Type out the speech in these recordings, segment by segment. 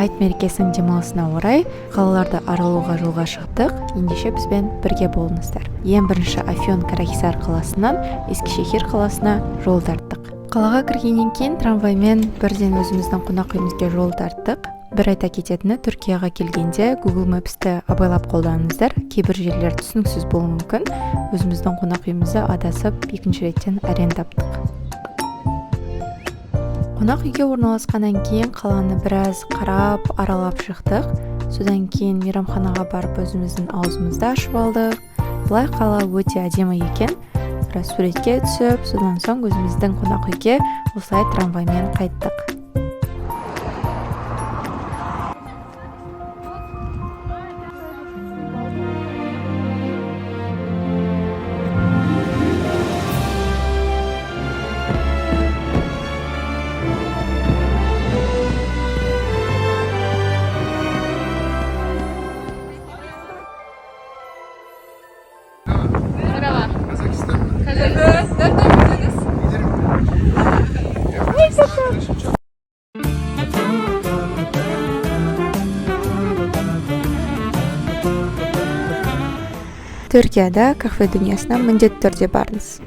айт мерекесінің демалысына орай қалаларды аралауға жолға шықтық. Ендеше бізбен бірге болыңыздар. Ең бірінші Афьон Карахисар қаласынан Ескишехир қаласына жол тарттық. Қалаға кіргеннен кейін трамваймен бірден өзіміздің қонақ үйімізге жол тарттық. Бір айта кететіні, Түркияға келгенде Google Maps-ті абайлап қолданыңыздар. Кейбір жерлер түсініксіз болуы мүмкін. Өзіміздің қонақ үйімізді адасып, екінші реттен әрең таптық. Қонақ үйге орналасқаннан кейін қаланы біраз қарап, аралап шықтық. Содан кейін мейрамханаға барып өзіміздің аузымызды ашып алдық. Бұлай қала өте әдемі екен. Біраз суретке түсіп, содан соң өзіміздің қонақ үйге осылай трамваймен қайттық. Түркияда кафе дүниесіне міндетті түрде барыңыз.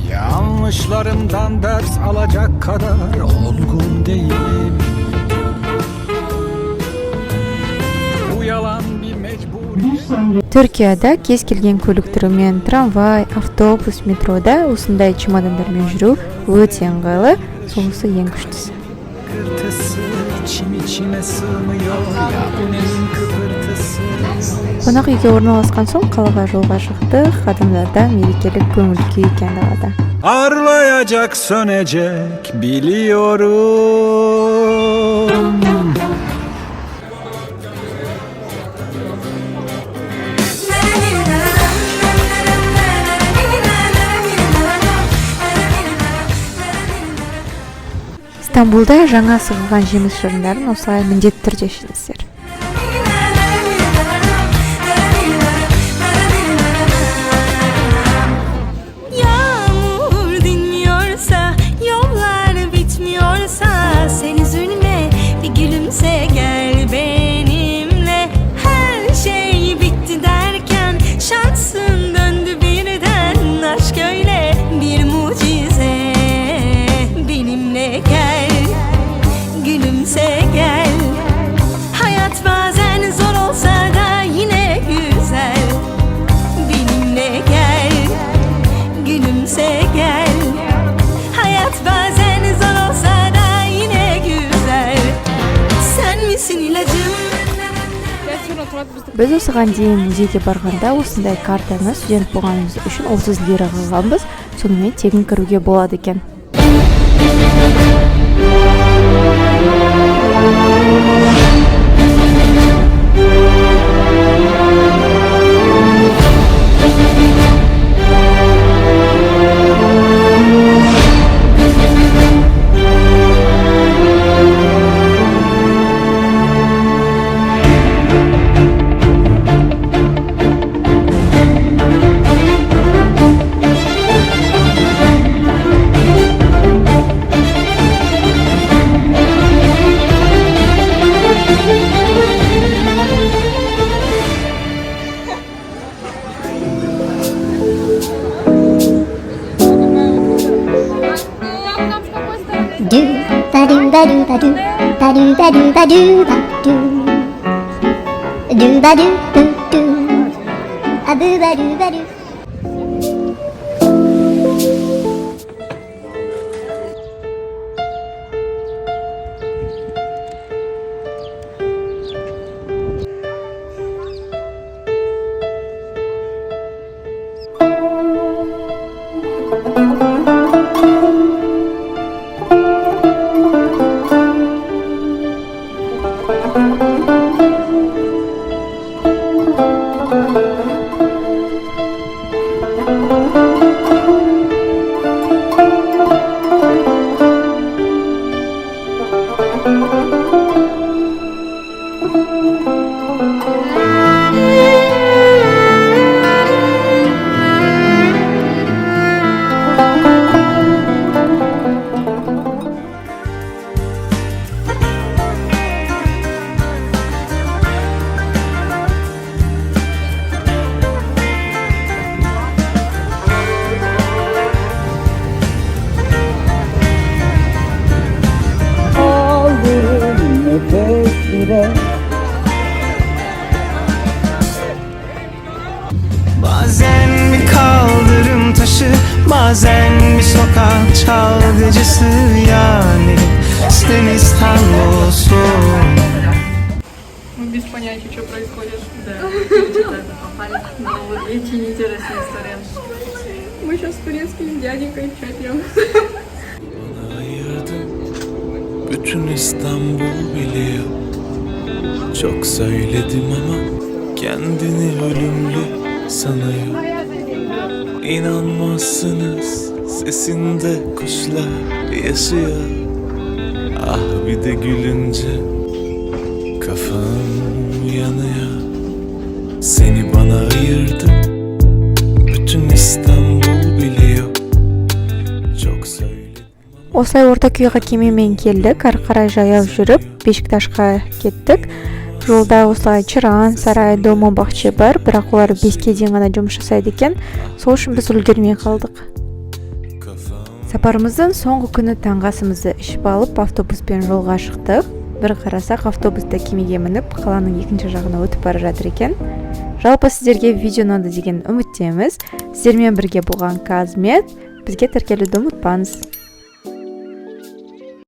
Yanlışlarımdan ders alacak kadar olgun değilim. Bu yalan bir mecburi. Түркияда кез келген көлік түрімен трамвай, автобус, метрода осындай чемодандармен жүру өте ыңғайлы, солысы ең күштісі. Қонақ үйге орналасқан соң қалаға жолға шықтық. Адамдарда мерекелік көңіл күй екен далада. Arlayacak, sönecek biliyorum. Стамбулда жаңа сығылған жеміс жырындарын осылай міндетті түрде ішіңіздер. Yağmur dinmiyorsa, yollar bitmiyorsa, sen üzülme, bir gülümse gel benimle. Her şey bitti derken şansın döndü birden, aşk öyle bir mucize. Benimle gel, gülümse gel. Hayat bazen zor olsa da yine güzel. Benimle gel, gülümse gel. Hayat bazen zor olsa da yine güzel. Sen misin ilacım? Біз осыған дейін музейге барғанда осындай картаны студент болғанымыз үшін 30 лира алғанбыз. Сонымен тегін кіруге болады екен. Bazen bir sokak çalgıcısı yani sen İstanbul'sun. Мы без понятия, что происходит. Да, что-то попали на очень интересная история. Мы сейчас с турецким дяденькой чай пьем. Ayırdım, bütün İstanbul biliyor. Çok söyledim ama kendini ölümlü sanıyor. İnanmazsınız, sesinde kuşlar yaşıyor. Ah bir de gülünce kafam yanıyor. Seni bana ayırdım, bütün İstanbul biliyor. Çok söyledim. Осылай орта күйге кемемен келдік, ары қарай жаяу жүріп Бешикташқа кеттік. Жолда осылай чыран, сарай, дома, бақча бар, бірақ олар 5-ке дейін ғана жұмыс жасайды екен. Сол үшін біз үлгермей қалдық. Сапарымыздың соңғы күні таңғы асымызды ішіп алып автобуспен жолға шықтық. Бір қарасақ автобуста кемеге мініп қаланың екінші жағына өтіп бара жатыр екен. Жалпы сіздерге видео ұнады деген үміттеміз. Сіздермен бірге болған Казмет. Бізге тіркелуді ұмытпаңыз.